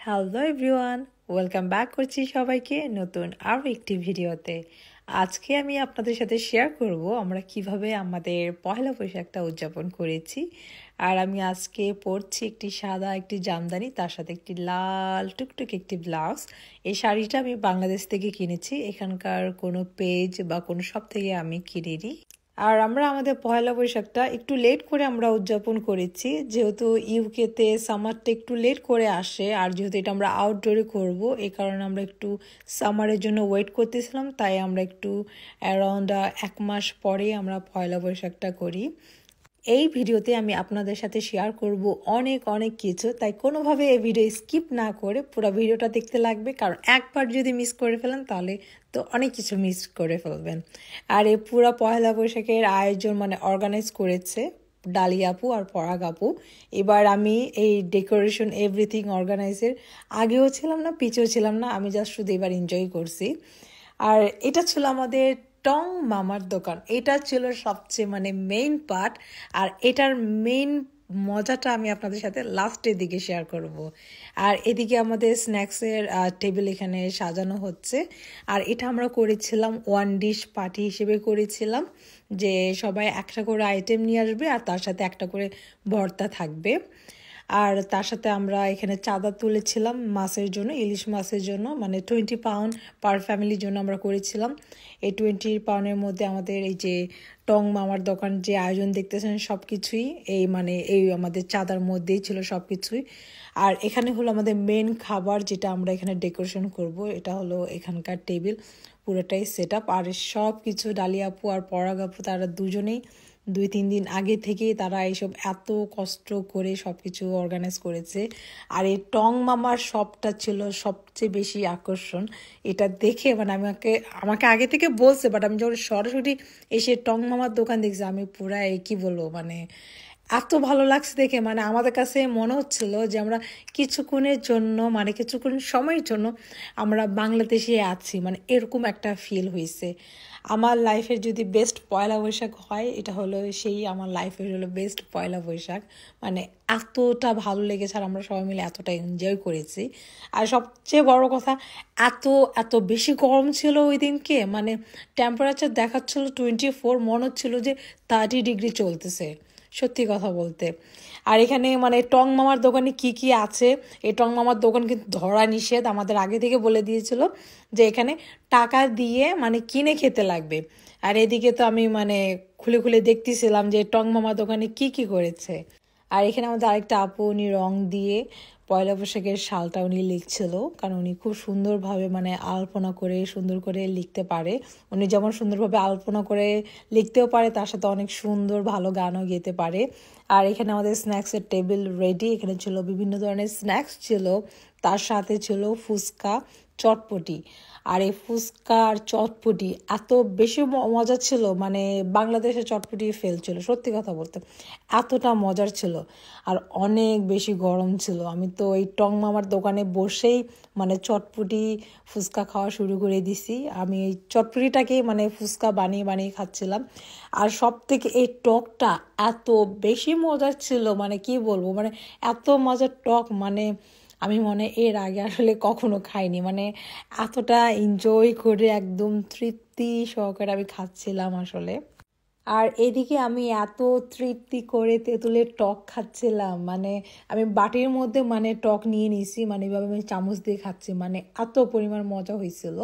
Hello everyone, welcome back করছি সবাইকে নতুন আরও একটি ভিডিওতে। আজকে আমি আপনাদের সাথে শেয়ার করব আমরা কিভাবে আমাদের পয়লা বৈশাখটা উদযাপন করেছি। আর আমি আজকে পরছি একটি সাদা একটি জামদানি, তার সাথে একটি লাল টুকটুক একটি ব্লাউজ। এই শাড়িটা আমি বাংলাদেশ থেকে কিনেছি, এখানকার কোনো পেজ বা কোনো শপ থেকে আমি কিনিনি। আর আমরা আমাদের পয়লা বৈশাখটা একটু লেট করে আমরা উদযাপন করেছি, যেহেতু ইউকেতে সামারটা একটু লেট করে আসে, আর যেহেতু এটা আমরা আউটডোরে করব এই কারণে আমরা একটু সামারের জন্য ওয়েট করতেছিলাম, তাই আমরা একটু অ্যারাউন্ড 1 মাস পরে আমরা পয়লা বৈশাখটা করি। এই ভিডিওতে আমি আপনাদের সাথে শেয়ার করব অনেক অনেক কিছু, তাই কোনোভাবে এই ভিডিও স্কিপ না করে পুরো ভিডিওটা দেখতে লাগবে, কারণ একবার যদি মিস করে ফেলেন তাহলে তো অনেক কিছু মিস করে ফেলবেন। আর এই পুরো পয়লা বৈশাখের আয়োজন অর্গানাইজ করেছে ডালিয়া আপু আর পরাগ আপু। এবার আমি এই ডেকোরেশন এভরিথিং অর্গানাইজের আগেও ছিলাম না, পিছেও ছিলাম না, আমি জাস্ট শুধু এবার এনজয় করছি। আর এটা ছিল আমাদের টং মামার দোকান, এটা ছিল সবচেয়ে মেইন পার্ট। আর এটার মেইন মজাটা আমি আপনাদের সাথে লাস্টের দিকে শেয়ার করব। আর এদিকে আমাদের স্ন্যাক্সের টেবিল এখানে সাজানো হচ্ছে। আর এটা আমরা করেছিলাম ওয়ান ডিশ পার্টি হিসেবে করেছিলাম, যে সবাই একটা করে আইটেম নিয়ে আসবে আর তার সাথে একটা করে ভর্তা থাকবে। আর তার সাথে আমরা এখানে চাঁদা তুলেছিলাম মাছের জন্য, ইলিশ মাছের জন্য, 20 পাউন্ড পার ফ্যামিলির জন্য আমরা করেছিলাম। এই 20 পাউন্ডের মধ্যে আমাদের এই যে টং মামার দোকান যে আয়োজন দেখতেছেন সব কিছুই এই আমাদের চাঁদার মধ্যেই ছিল সব কিছুই। আর এখানে হলো আমাদের মেন খাবার, যেটা আমরা এখানে ডেকোরেশন করব, এটা হলো এখানকার টেবিল পুরোটাই সেট আপ। আর সব কিছু ডালিয়া আপু আর পরাগ আপু তারা দুজনেই 2-3 দিন আগে থেকেই তারা এইসব এত কষ্ট করে সব কিছু অর্গানাইজ করেছে। আর এই টং মামার শপটা ছিল সবচেয়ে বেশি আকর্ষণ। এটা দেখে আমাকে আমাকে আগে থেকে বলছে, বাট আমি যখন সরাসরি এসে টং মামার দোকান দেখছি আমি পুরা কি বলবো এত ভালো লাগছে দেখে, আমাদের কাছে মনে হচ্ছিল যে আমরা কিছুক্ষণের জন্য কিছুক্ষণ সময়ের জন্য আমরা বাংলাদেশে আছি, এরকম একটা ফিল হয়েছে। আমার লাইফের যদি বেস্ট পয়লা বৈশাখ হয় এটা হলো সেই আমার লাইফের হলো বেস্ট পয়লা বৈশাখ। এতটা ভালো লেগেছে আর আমরা সবাই মিলে এতটা এনজয় করেছি। আর সবচেয়ে বড় কথা, এত এত বেশি গরম ছিল ওই দিনকে, টেম্পারেচার দেখাচ্ছিল 24, মনে হচ্ছিল যে 30 ডিগ্রি চলতেছে, সত্যি কথা বলতে। আর এখানে টং মামার দোকানে কি কি আছে, এই টং মামার দোকান কিন্তু ধরা নিষেধ, আমাদের আগে থেকে বলে দিয়েছিল যে এখানে টাকা দিয়ে কিনে খেতে লাগবে। আর এদিকে তো আমি খুলে খুলে দেখতেছিলাম যে টং মামার দোকানে কি কি করেছে। আর এখানে আমাদের আরেকটা আপু, উনি রং দিয়ে পয়লা বৈশাখের সালটা উনি লিখছিল, কারণ উনি খুব সুন্দরভাবে আলপনা করে সুন্দর করে লিখতে পারে। উনি যেমন সুন্দরভাবে আলপনা করে লিখতেও পারে, তার সাথে অনেক সুন্দর ভালো গানও গেতে পারে। আর এখানে আমাদের স্ন্যাক্সের টেবিল রেডি, এখানে ছিল বিভিন্ন ধরনের স্ন্যাক্স ছিল, তার সাথে ছিল ফুচকা, চটপটি। আর এই ফুচকা আর চটপটি এত বেশি মজা ছিল, বাংলাদেশের চটপটি ফেল ছিল, সত্যি কথা বলতে এতটা মজার ছিল। আর অনেক বেশি গরম ছিল, আমি তো এই টং মামার দোকানে বসেই চটপটি ফুচকা খাওয়া শুরু করে দিছি। আমি এই চটপটিটাকেই ফুচকা বানিয়ে বানিয়ে খাচ্ছিলাম। আর সব থেকে এই টকটা এত বেশি মজার ছিল, কি বলবো, এত মজার টক আমি এর আগে আসলে কখনো খাইনি, এতটা এনজয় করে একদম তৃপ্তি সহকারে আমি খাচ্ছিলাম আসলে। আর এদিকে আমি এত তৃপ্তি করে তেঁতুলের টক খাচ্ছিলাম, আমি বাটির মধ্যে টক নিয়ে নিছি, এভাবে আমি চামচ দিয়ে খাচ্ছি, এত পরিমাণ মজা হয়েছিল।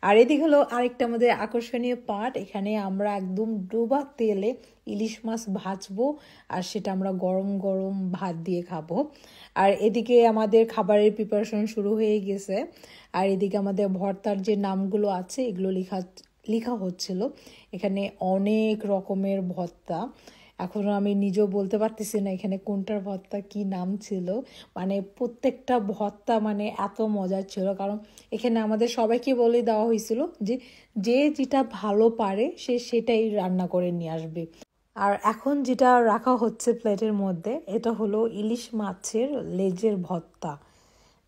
আর এদিকে হলো আরেকটা আমাদের আকর্ষণীয় পার্ট, এখানে আমরা একদম ডোবা তেলে ইলিশ মাছ ভাজবো, আর সেটা আমরা গরম গরম ভাত দিয়ে খাবো। আর এদিকে আমাদের খাবারের প্রিপারেশন শুরু হয়ে গেছে। আর এদিকে আমাদের ভর্তার যে নামগুলো আছে এগুলো লেখা হচ্ছিল। এখানে অনেক রকমের ভর্তা, এখনও আমি নিজেও বলতে পারতেছি না এখানে কোনটার ভর্তা কি নাম ছিল। প্রত্যেকটা ভর্তা এত মজার ছিল, কারণ এখানে আমাদের সবাইকে বলে দেওয়া হয়েছিল যে যে যেটা ভালো পারে সে সেটাই রান্না করে নিয়ে আসবে। আর এখন যেটা রাখা হচ্ছে প্লেটের মধ্যে, এটা হলো ইলিশ মাছের লেজের ভর্তা।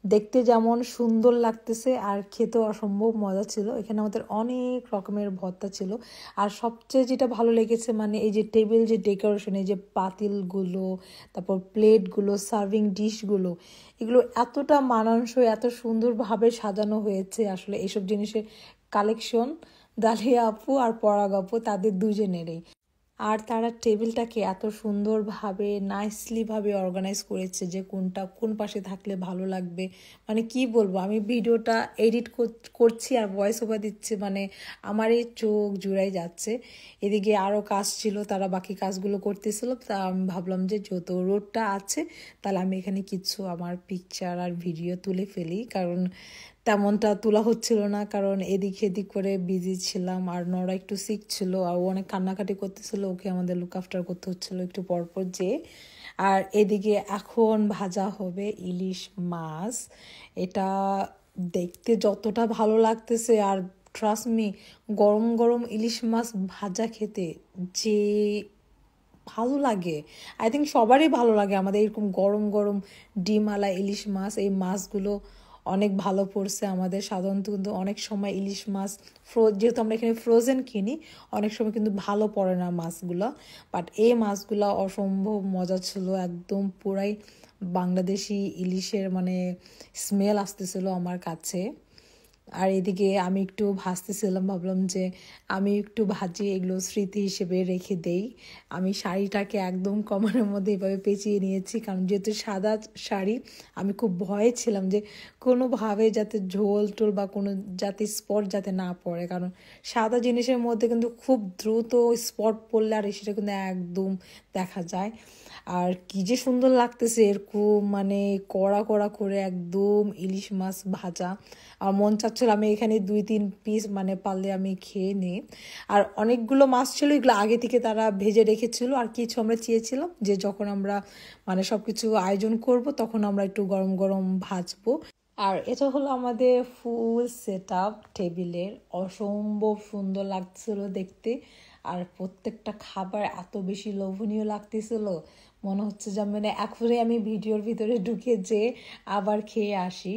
দেখতে যেমন সুন্দর লাগতেছে আর খেতেও অসম্ভব মজা ছিল। এখানে আমাদের অনেক রকমের ভর্তা ছিল। আর সবচেয়ে যেটা ভালো লেগেছে মানে এই যে টেবিল যে ডেকোরেশন, এই যে পাতিলগুলো, তারপর প্লেটগুলো, সার্ভিং ডিশগুলো, এগুলো এতটা মানানসই, এত সুন্দরভাবে সাজানো হয়েছে। আসলে এইসব জিনিসের কালেকশন ডালিয়া আপু আর পরাগ আপু তাদের দুজনেরই। আর তারা টেবিলটাকে এত সুন্দরভাবে নাইসলিভাবে অর্গানাইজ করেছে যে কোনটা কোন পাশে থাকলে ভালো লাগবে। মানে কি বলবো, আমি ভিডিওটা এডিট করছি আর ভয়েস ওভার দিচ্ছি, মানে আমার এই চোখ জুড়াই যাচ্ছে। এদিকে আরও কাজ ছিল, তারা বাকি কাজগুলো করতেছিল। তা আমি ভাবলাম যে যত রোডটা আছে তাহলে আমি এখানে কিছু আমার পিকচার আর ভিডিও তুলে ফেলি, কারণ তেমনটা তোলা হচ্ছিল না, কারণ এদিক সেদিক করে বিজি ছিলাম। আর নরা একটু সিক ছিল আর ও অনেক কান্নাকাটি করতেছিল, ওকে আমাদের লুক আফটার করতে হচ্ছিল একটু পরপর যে। আর এদিকে এখন ভাজা হবে ইলিশ মাছ। এটা দেখতে যতটা ভালো লাগতেছে, আর ট্রাস্ট মি, গরম গরম ইলিশ মাছ ভাজা খেতে যে ভালো লাগে, আই থিঙ্ক সবারই ভালো লাগে। আমাদের এরকম গরম গরম ডিমওয়ালা ইলিশ মাছ, এই মাছগুলো অনেক ভালো পড়ছে আমাদের। সাধারণত কিন্তু অনেক সময় ইলিশ মাছ যেহেতু আমরা এখানে ফ্রোজেন কিনি, অনেক সময় কিন্তু ভালো পড়ে না মাছগুলো। বাট এই মাছগুলো অসম্ভব মজা ছিল, একদম পুরাই বাংলাদেশি ইলিশের মানে স্মেল আসতেছিল আমার কাছে। আর এদিকে আমি একটু ভাজতেছিলাম, ভাবলাম যে আমি একটু ভাজি, এগুলো স্মৃতি হিসেবে রেখে দেই। আমি শাড়িটাকে একদম কমানোর মধ্যে এভাবে পেঁচিয়ে নিয়েছি, কারণ যেহেতু সাদা শাড়ি, আমি খুব ভয়ে ছিলাম যে কোনোভাবে যাতে ঝোল টোল বা কোনো যাতে স্পট যাতে না পড়ে, কারণ সাদা জিনিসের মধ্যে কিন্তু খুব দ্রুত স্পট পড়লে আর সেটা কিন্তু একদম দেখা যায়। আর কি যে সুন্দর লাগতেছে এরকম মানে কড়া কড়া করে একদম ইলিশ মাছ ভাজা। আর মন চাচ্ছিল আমি এখানে 2-3 পিস মানে পারলে আমি খেয়ে নিই। আর অনেকগুলো মাছ ছিল, এগুলো আগে থেকে তারা ভেজে রেখেছিল। আর কিছু আমরা চেয়েছিলাম যে যখন আমরা মানে সব কিছু আয়োজন করব তখন আমরা একটু গরম গরম ভাজবো। আর এটা হলো আমাদের ফুল সেট আপ টেবিলের, অসম্ভব সুন্দর লাগছিল দেখতে। আর প্রত্যেকটা খাবার এত বেশি লোভনীয় লাগতেছিল, মনে হচ্ছে যে মানে এখনই আমি ভিডিওর ভিতরে ঢুকে যে আবার খেয়ে আসি।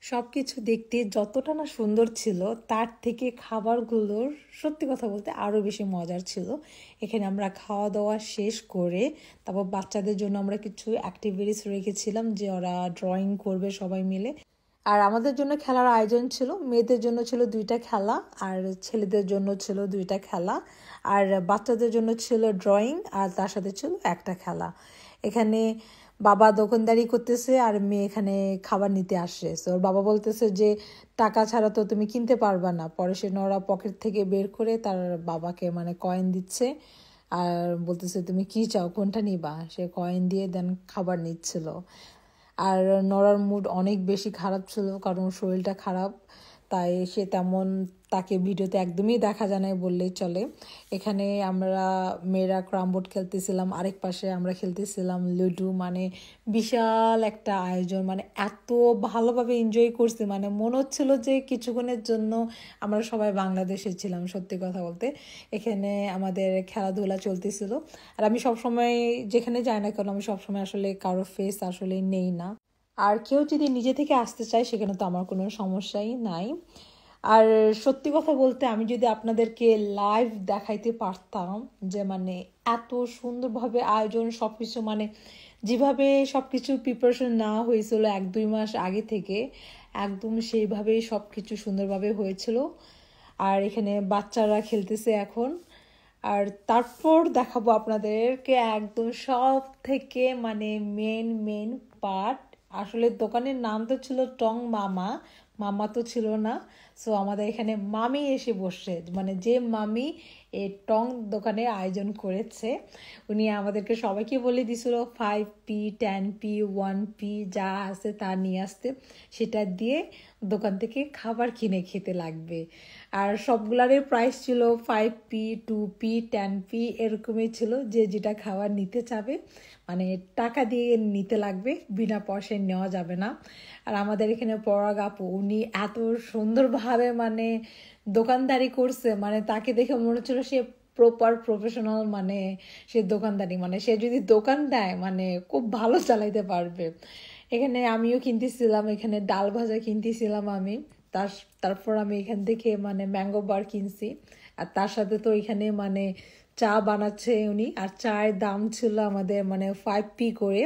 সব কিছু দেখতে যতটা না সুন্দর ছিল, তার থেকে খাবারগুলোর সত্যি কথা বলতে আরও বেশি মজার ছিল। এখানে আমরা খাওয়া দাওয়া শেষ করে তারপর বাচ্চাদের জন্য আমরা কিছু অ্যাক্টিভিটিস রেখেছিলাম, যে ওরা ড্রয়িং করবে সবাই মিলে। আর আমাদের জন্য খেলার আয়োজন ছিল, মেয়েদের জন্য ছিল 2টা খেলা আর ছেলেদের জন্য ছিল 2টা খেলা। আর বাচ্চাদের জন্য ছিল ড্রয়িং আর তার সাথে ছিল একটা খেলা। এখানে বাবা দোকানদারি করতেছে আর মেয়ে এখানে খাবার নিতে আসছে। তো ওর বাবা বলতেছে যে টাকা ছাড়া তো তুমি কিনতে পারবা না। পরে সে নড়া পকেট থেকে বের করে তার বাবাকে মানে কয়েন দিচ্ছে আর বলতেছে তুমি কি চাও, কোনটা নিবা। সে কয়েন দিয়ে দেন খাবার নিচ্ছিল। আর নরার মুড অনেক বেশি খারাপ ছিল, কারণ শরীরটা খারাপ, তাই সে তেমন তাকে ভিডিওতে একদমই দেখা যায় না বললেই চলে। এখানে আমরা মেয়েরা ক্রাম বোর্ড খেলতেছিলাম, আরেক পাশে আমরা খেলতেছিলাম লুডো। মানে বিশাল একটা আয়োজন, মানে এত ভালোভাবে এনজয় করছি, মানে মনে হচ্ছিল যে কিছুক্ষণের জন্য আমরা সবাই বাংলাদেশে ছিলাম সত্যি কথা বলতে। এখানে আমাদের খেলাধুলা চলতেছিল। আর আমি সবসময় যেখানে যাই না কেন, আমি সবসময় আসলে কারো ফেস আসলে নেই না। আর কেউ যদি নিজে থেকে আসতে চায় সেখানে তো আমার কোনো সমস্যাই নাই। আর সত্যি কথা বলতে আমি যদি আপনাদেরকে লাইভ দেখাইতে পারতাম যে মানে এত সুন্দরভাবে আয়োজন সব কিছু, মানে যেভাবে সব কিছু প্রিপারেশন নেওয়া হয়েছিল 1-2 মাস আগে থেকে, একদম সেইভাবেই সব কিছু সুন্দরভাবে হয়েছিল। আর এখানে বাচ্চারা খেলতেছে এখন। আর তারপর দেখাবো আপনাদেরকে একদম সব থেকে মানে মেন পার্ট। আসলে দোকানের নাম তো ছিল টং মামা, মামা তো ছিল না। সো আমাদের এখানে মামি এসে বসছে, মানে যে মামি এই টং দোকানের আয়োজন করেছে, উনি আমাদেরকে সবাইকে বলে দিছিল 5p 10p 1p যা আছে তা নিয়ে আসতে, সেটা দিয়ে দোকান থেকে খাবার কিনে খেতে লাগবে। আর সবগুলারই প্রাইস ছিল 5p 2p 10p এরকমই ছিল, যে যেটা খাবার নিতে চাবে মানে টাকা দিয়ে নিতে লাগবে, বিনা পয়সায় নেওয়া যাবে না। আর আমাদের এখানে পরাগ আপু, উনি এত সুন্দরভাবে মানে দোকানদারি করছে, মানে তাকে দেখে মনে হচ্ছিল সে প্রপার প্রফেশনাল, মানে সে দোকানদারি মানে সে যদি দোকান দেয় মানে খুব ভালো চালাইতে পারবে। এখানে আমিও কিনতেছিলাম, এখানে ডাল ভাজা কিনতেছিলাম আমি। তারপর আমি এখান থেকে মানে ম্যাঙ্গো বার কিনছি। আর তার সাথে তো এখানে মানে চা বানাচ্ছে উনি, আর চায়ের দাম ছিল আমাদের মানে 5p করে।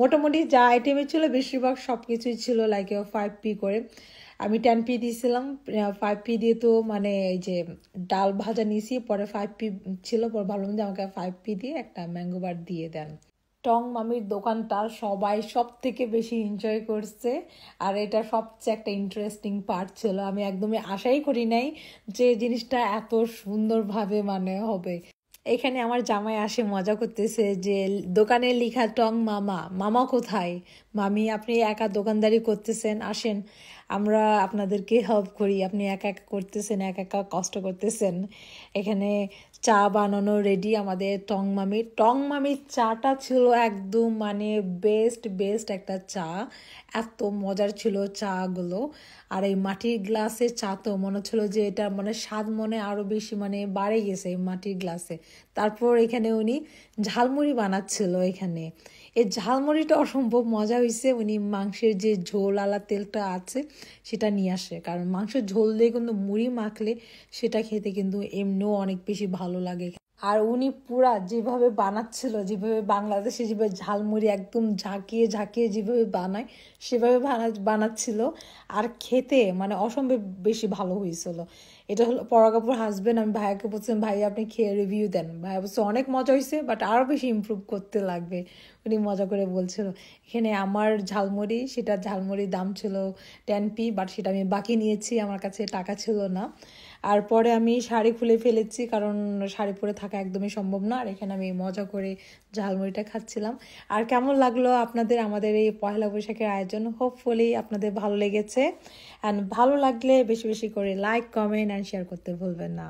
মোটামুটি যা আইটেমে ছিল বেশিরভাগ সব কিছুই ছিল লাইক 5p করে। আমি 10p দিয়েছিলাম, 5p দিয়ে তো মানে এই যে ডাল ভাজা নিয়েছি, পরে 5p ছিল, পরে ভাবলাম যে আমাকে 5p দিয়ে একটা ম্যাঙ্গো বার দিয়ে দেন। টং মামির দোকানটা সবাই সব থেকে বেশি এনজয় করছে, আর এটা সবচেয়ে একটা ইন্টারেস্টিং পার্ট ছিল। আমি একদমই আশাই করি নাই যে জিনিসটা এত সুন্দরভাবে মানে হবে। এখানে আমার জামাই আসে মজা করতেছে যে দোকানে লেখা টং মামা, মামা কোথায়? মামি আপনি একা দোকানদারি করতেছেন, আসেন আমরা আপনাদেরকে হেল্প করি, আপনি একা একা করতেছেন, একা একা কষ্ট করতেছেন। এখানে চা বানানো রেডি আমাদের টং মামির চাটা ছিল একদম মানে বেস্ট বেস্ট একটা চা, এত মজার ছিল চাগুলো। আর এই মাটির গ্লাসের চা তো মনে হচ্ছিল যে এটা মানে স্বাদ মনে আরও বেশি মানে বাড়ে গেছে এই মাটির গ্লাসে। তারপর এখানে উনি ঝালমুড়ি বানাচ্ছিল। এখানে এই ঝালমুড়িটা অসম্ভব মজা হয়েছে। উনি মাংসের যে ঝোল আলা তেলটা আছে সেটা নিয়ে আসে, কারণ মাংসের ঝোল দিয়ে কিন্তু মুড়ি মাখলে সেটা খেতে কিন্তু এমনিও অনেক বেশি ভালো লাগে। আর উনি পুরা যেভাবে বানাচ্ছিল, যেভাবে বাংলাদেশে যেভাবে ঝালমুড়ি একদম ঝাঁকিয়ে ঝাঁকিয়ে যেভাবে বানায় সেভাবে বানাচ্ছিল, আর খেতে মানে অসম্ভব বেশি ভালো হয়েছিল। এটা হলো পরাগাপুর হাজবেন্ড। আমি ভাইয়াকে বলছিলাম ভাই আপনি খেয়ে রিভিউ দেন, ভাইয়া বলছে অনেক মজা হয়েছে বাট আরও বেশি ইমপ্রুভ করতে লাগবে, উনি মজা করে বলছিল। এখানে আমার ঝালমুড়ি, সেটা ঝালমুড়ির দাম ছিল 10p, বাট সেটা আমি বাকি নিয়েছি, আমার কাছে টাকা ছিল না। আর পরে আমি শাড়ি খুলে ফেলেছি, কারণ শাড়ি পরে থাকা একদমই সম্ভব না। আর এখানে আমি মজা করে ঝালমুড়িটা খাচ্ছিলাম। আর কেমন লাগলো আপনাদের আমাদের এই পয়লা বৈশাখের আয়োজন? হোপফুলি আপনাদের ভালো লেগেছে। অ্যান্ড ভালো লাগলে বেশি বেশি করে লাইক, কমেন্ট অ্যান্ড শেয়ার করতে ভুলবেন না।